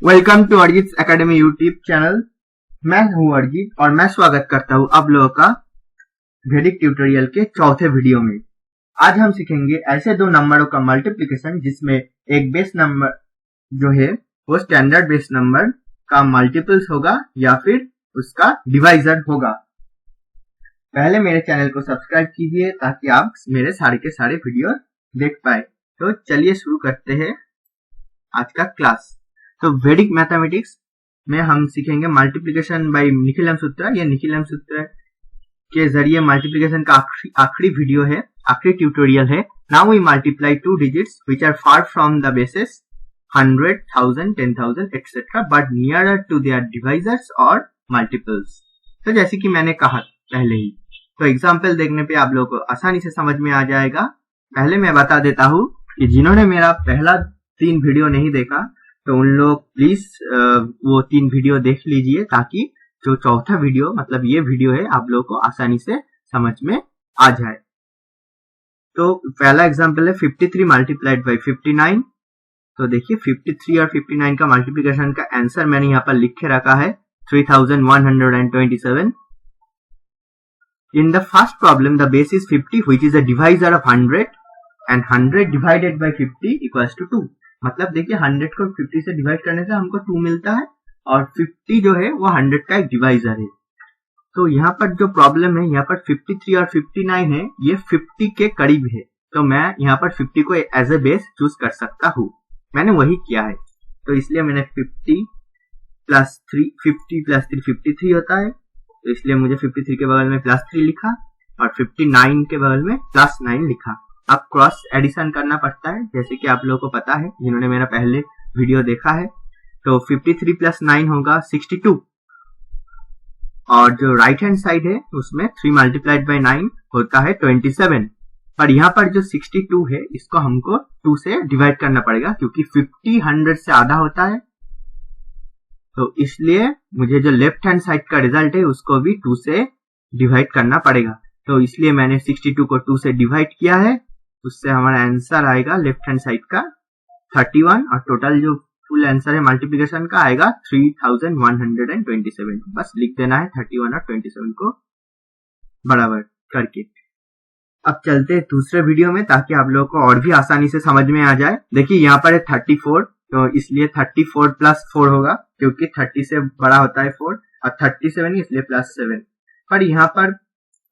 Welcome to Arijit academy YouTube channel. मैं हूं अरिजीत और मैं स्वागत करता हूं आप लोगों का वैदिक ट्यूटोरियल के चौथे वीडियो में। आज हम सीखेंगे ऐसे दो नंबरों का मल्टीप्लिकेशन जिसमें एक बेस नंबर जो है वो स्टैंडर्ड बेस नंबर का मल्टीपल्स होगा या फिर उसका डिवाइजर होगा। पहले मेरे चैनल को सब्सक्राइब कीजिए ताकि आप मेरे सारे के सारे वीडियो देख पाए। तो चलिए शुरू करते हैं आज का क्लास। तो वैदिक मैथमेटिक्स में हम सीखेंगे मल्टीप्लिकेशन बाय निखिलम सूत्र। ये निखिलम सूत्र के जरिए मल्टीप्लिकेशन का आखिरी वीडियो है, आखिरी ट्यूटोरियल है। Now we multiply two digits which are far from the bases 100, 1000, 10,000 etcetera but nearer to their divisors और मल्टीपल्स। तो जैसे कि मैंने कहा पहले ही, तो एग्जाम्पल देखने पे आप लोगों को आसानी से समझ में आ जाएगा। पहले मैं बता देता हूँ कि जिन्होंने मेरा पहला 3 वीडियो नहीं देखा तो उन लोग प्लीज वो 3 वीडियो देख लीजिए ताकि जो चौथा वीडियो मतलब ये वीडियो है आप लोगों को आसानी से समझ में आ जाए। तो पहला एग्जांपल है 53 मल्टीप्लाइड बाय 59। तो देखिए 53 और 59 का मल्टीप्लिकेशन का आंसर मैंने यहाँ पर लिख के रखा है 3127। In the first problem the base is 50 which is a divisor of 100 and 100 divided by 50 equals to 2। मतलब देखिए 100 को 50 से डिवाइड करने से हमको 2 मिलता है और 50 जो है वो 100 का एक डिवाइजर है। तो यहाँ पर जो प्रॉब्लम है, यहाँ पर 53 और 59 है, ये 50 के करीब है। तो मैं यहाँ पर 50 को एज ए बेस चूज कर सकता हूँ। मैंने वही किया है। तो इसलिए मैंने 50 प्लस 3 53 होता है। तो इसलिए मुझे 53 के बगल में +3 लिखा और 59 के बगल में +9 लिखा। अब क्रॉस एडिशन करना पड़ता है जैसे कि आप लोगों को पता है जिन्होंने मेरा पहले वीडियो देखा है। तो 53 + 9 होगा 62 और जो राइट हैंड साइड है उसमें 3 मल्टीप्लाइड बाय 9 होता है 27। पर यहाँ पर जो 62 है इसको हमको 2 से डिवाइड करना पड़ेगा क्योंकि 50 100 से आधा होता है। तो इसलिए मुझे जो लेफ्ट हैंड साइड का रिजल्ट है उसको भी 2 से डिवाइड करना पड़ेगा। तो इसलिए मैंने 62 को 2 से डिवाइड किया है। उससे हमारा आंसर आएगा लेफ्ट हैंड साइड का 31 और टोटल जो फुल आंसर है मल्टीप्लिकेशन का आएगा 3127। बस लिख देना है 31 और 27 को बराबर करके। अब चलते हैं दूसरे वीडियो में ताकि आप लोगों को और भी आसानी से समझ में आ जाए। देखिए यहाँ पर है 34, तो इसलिए 34 + 4 होगा क्योंकि 30 से बड़ा होता है 4 और 37 इसलिए +7। पर यहाँ पर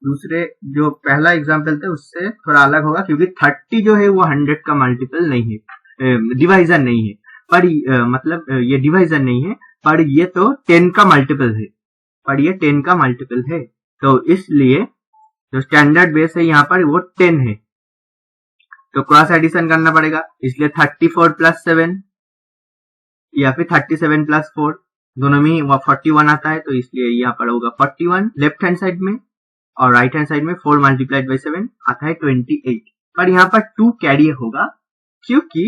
दूसरे जो पहला एग्जांपल था उससे थोड़ा अलग होगा क्योंकि 30 जो है वो 100 का मल्टीपल नहीं है, डिवाइजर नहीं है। पर मतलब ये डिवाइजर नहीं है पर ये तो 10 का मल्टीपल है, पर ये 10 का मल्टीपल है। तो इसलिए जो स्टैंडर्ड बेस है यहाँ पर वो 10 है। तो क्रॉस एडिशन करना पड़ेगा इसलिए 34 + 7 या फिर 37 + 4 दोनों में 41 आता है। तो इसलिए यहाँ पर होगा 41 लेफ्ट हैंड साइड में और राइट हैंड साइड में 4 मल्टीप्लाइड बाय 7 आता है 28। पर यहाँ पर 2 कैरी होगा क्योंकि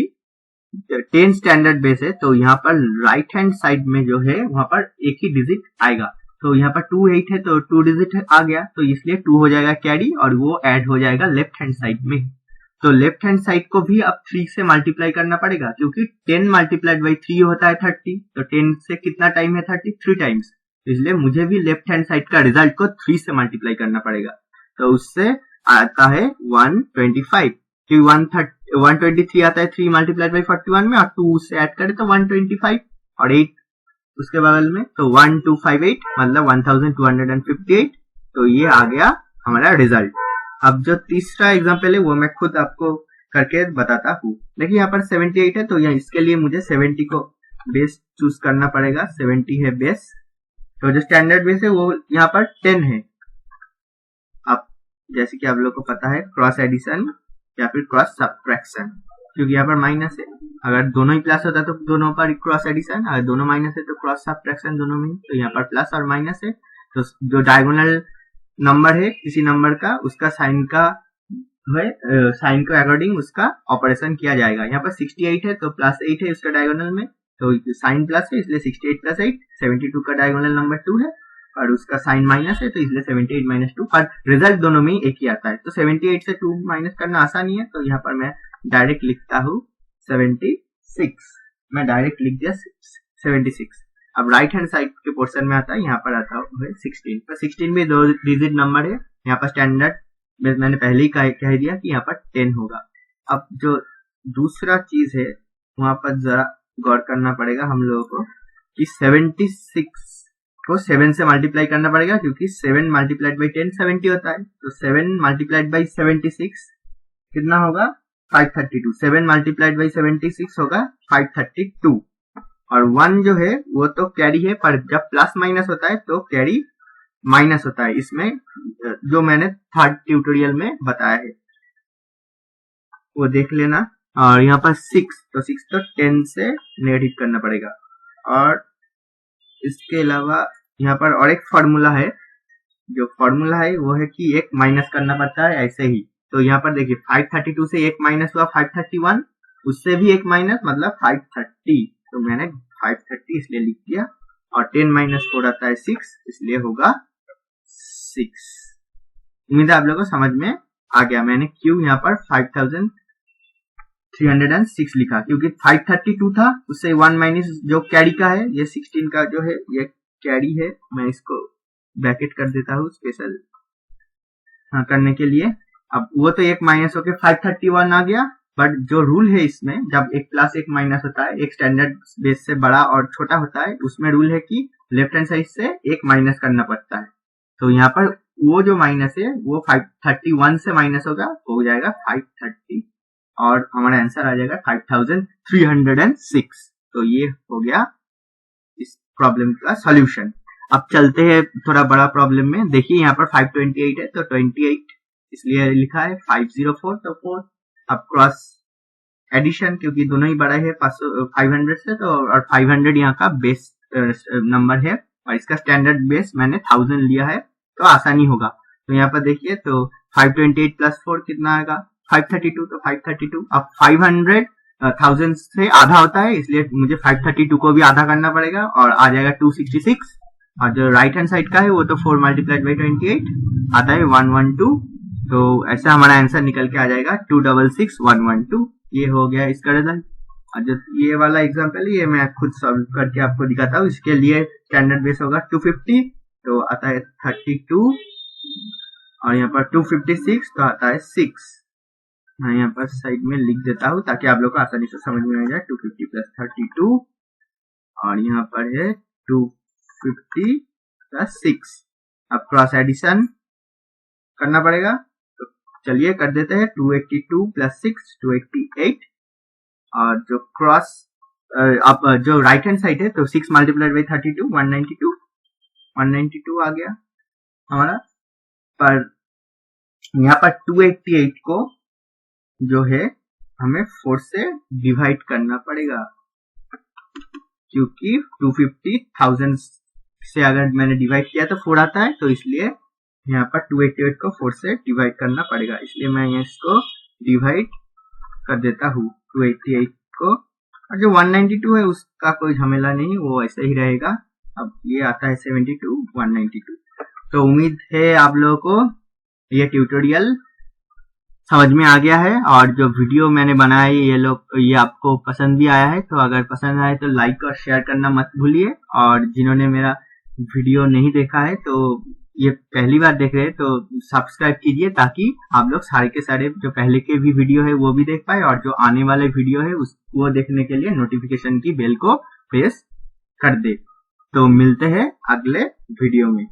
10 स्टैंडर्ड बेस है। तो यहाँ पर राइट हैंड साइड में जो है वहां पर एक ही डिजिट आएगा। तो यहाँ पर 2 8 है तो 2 डिजिट आ गया तो इसलिए 2 हो जाएगा कैरी और वो ऐड हो जाएगा लेफ्ट हैंड साइड में। तो लेफ्ट हैंड साइड को भी अब 3 से मल्टीप्लाई करना पड़ेगा क्योंकि 10 मल्टीप्लाइड बाय 3 होता है 30। तो 10 से कितना टाइम है 30? 3 टाइम्स। इसलिए मुझे भी लेफ्ट हैंड साइड का रिजल्ट को 3 से मल्टीप्लाई करना पड़ेगा। तो उससे आता है 125 क्योंकि 123 आता है 3 मल्टीप्लाइड बाय 41 में और 2 से ऐड करें तो 125 और 8 उसके बगल में तो 1258 मतलब 1258। तो ये आ गया हमारा रिजल्ट। अब जो तीसरा एग्जांपल है वो मैं खुद आपको करके बताता हूँ। देखिए यहाँ पर 78 है तो यहाँ इसके लिए मुझे 70 को बेस चूज करना पड़ेगा। 70 है बेस। तो जो स्टैंडर्ड बेस है वो यहाँ पर 10 है। अब जैसे कि आप लोग को पता है क्रॉस एडिशन या फिर क्रॉस सब्ट्रैक्शन, क्योंकि यहाँ पर माइनस है। अगर दोनों ही प्लस होता तो दोनों पर क्रॉस एडिशन, अगर दोनों माइनस है तो क्रॉस सब्ट्रैक्शन दोनों में। तो यहाँ पर प्लस और माइनस है तो जो डायगोनल नंबर है किसी नंबर का उसका साइन का साइन के अकॉर्डिंग उसका ऑपरेशन किया जाएगा। यहाँ पर 68 है तो +8 है उसका डायगोनल में तो साइन प्लस है इसलिए 68 + 8। 72 का डायगोनल नंबर 2 है और उसका साइन माइनस है तो इसलिए 78 - 2 और रिजल्ट दोनों में एक ही आता है। तो 78 से 2 माइनस करना आसानी है। तो यहाँ पर मैं डायरेक्ट लिखता हूँ 76। मैं डायरेक्ट लिख दिया 76। अब राइट हैंड साइड के पोर्शन में आता है, यहाँ पर आता है 16। तो 16 भी 2 डिजिट नंबर है। यहाँ पर स्टैंडर्ड मैंने पहले ही कह दिया कि यहाँ पर 10 होगा। अब जो दूसरा चीज है वहां पर जरा गौर करना पड़ेगा हम लोगों को कि 76 को 7 से मल्टीप्लाई करना पड़ेगा, क्योंकि 7 मल्टीप्लाइड बाई 10 70 होता है। तो 7 मल्टीप्लाइड बाई 76 कितना होगा 532। 7 मल्टीप्लाइड बाई 76 होगा 532। और 1 जो है वो तो कैरी है, पर जब प्लस माइनस होता है तो कैरी माइनस होता है, इसमें जो मैंने थर्ड ट्यूटोरियल में बताया है वो देख लेना। और यहाँ पर 6 तो 10 से नेगेटिव करना पड़ेगा। और इसके अलावा यहाँ पर और एक फॉर्मूला है, जो फॉर्मूला है वो है कि एक माइनस करना पड़ता है ऐसे ही। तो यहाँ पर देखिए 532 से एक माइनस हुआ 531, उससे भी एक माइनस मतलब 530। तो मैंने 530 इसलिए लिख दिया। और 10 माइनस 4 आता है 6, इसलिए होगा 6। उम्मीद है आप लोगों को समझ में आ गया। मैंने क्यों यहाँ पर 5306 लिखा, क्योंकि 532 था, उससे 1 माइनस जो कैरी का है, ये 16 का जो है ये कैरी है। मैं इसको ब्रैकेट कर देता हूँ स्पेशल करने के लिए। अब वो तो एक माइनस होके 531 आ गया, बट जो रूल है इसमें, जब एक प्लस एक माइनस होता है, एक स्टैंडर्ड बेस से बड़ा और छोटा होता है, उसमें रूल है कि लेफ्ट हैंड साइड से एक माइनस करना पड़ता है। तो यहाँ पर वो जो माइनस है वो 531 से माइनस होगा, हो जाएगा 530 और हमारा आंसर आ जाएगा 5306। तो ये हो गया इस प्रॉब्लम का सॉल्यूशन। अब चलते हैं थोड़ा बड़ा प्रॉब्लम में। देखिए यहाँ पर 528 है, तो 28 इसलिए लिखा है 504 तो 4। अब क्रॉस एडिशन, क्योंकि दोनों ही बड़ा है 500 से, तो और 500 यहाँ का बेस नंबर है और इसका स्टैंडर्ड बेस मैंने 1000 लिया है, तो आसानी होगा। तो यहाँ पर देखिए, तो 528 प्लस 4 कितना आएगा 532, तो 532। अब 500 1000 से आधा होता है, इसलिए मुझे 532 को भी आधा करना पड़ेगा और आ जाएगा 266। और जो राइट हैंड साइड का है वो तो 4 मल्टीप्लाइड बाई 28 आता है 112। तो ऐसा हमारा आंसर निकल के आ जाएगा 266112। ये हो गया इसका रिजल्ट। और जो ये वाला एग्जांपल है ये मैं खुद सॉल्व करके आपको दिखाता हूँ। इसके लिए स्टैंडर्ड बेस होगा 250, तो आता है 32 और यहाँ पर 256 तो आता है 6। मैं यहाँ पर साइड में लिख देता हूँ ताकि आप लोग को आसानी से समझ में आ जाए। 250 प्लस 32 और यहाँ पर है 250 प्लस 6। अब क्रॉस एडिशन करना पड़ेगा, तो चलिए कर देते हैं। 282 प्लस 6 288 और जो क्रॉस अब जो राइट हैंड साइड है तो 6 मल्टीप्लाइड बाई 32 192 आ गया हमारा। पर यहाँ पर 288 को जो है हमें 4 से डिवाइड करना पड़ेगा, क्योंकि 250,000 से अगर मैंने डिवाइड किया तो 4 आता है, तो इसलिए यहाँ पर 288 को 4 से डिवाइड करना पड़ेगा। इसलिए मैं इसको डिवाइड कर देता हूँ 288 को। और जो 192 है उसका कोई झमेला नहीं, वो ऐसे ही रहेगा। अब ये आता है 72 192। तो उम्मीद है आप लोगों को ये ट्यूटोरियल समझ में आ गया है और जो वीडियो मैंने बनाया है ये आपको पसंद भी आया है। तो अगर पसंद आए तो लाइक और शेयर करना मत भूलिए। और जिन्होंने मेरा वीडियो नहीं देखा है तो ये पहली बार देख रहे हैं तो सब्सक्राइब कीजिए, ताकि आप लोग सारे के सारे जो पहले के भी वीडियो है वो भी देख पाए और जो आने वाले वीडियो है वो देखने के लिए नोटिफिकेशन की बेल को प्रेस कर दे। तो मिलते हैं अगले वीडियो में।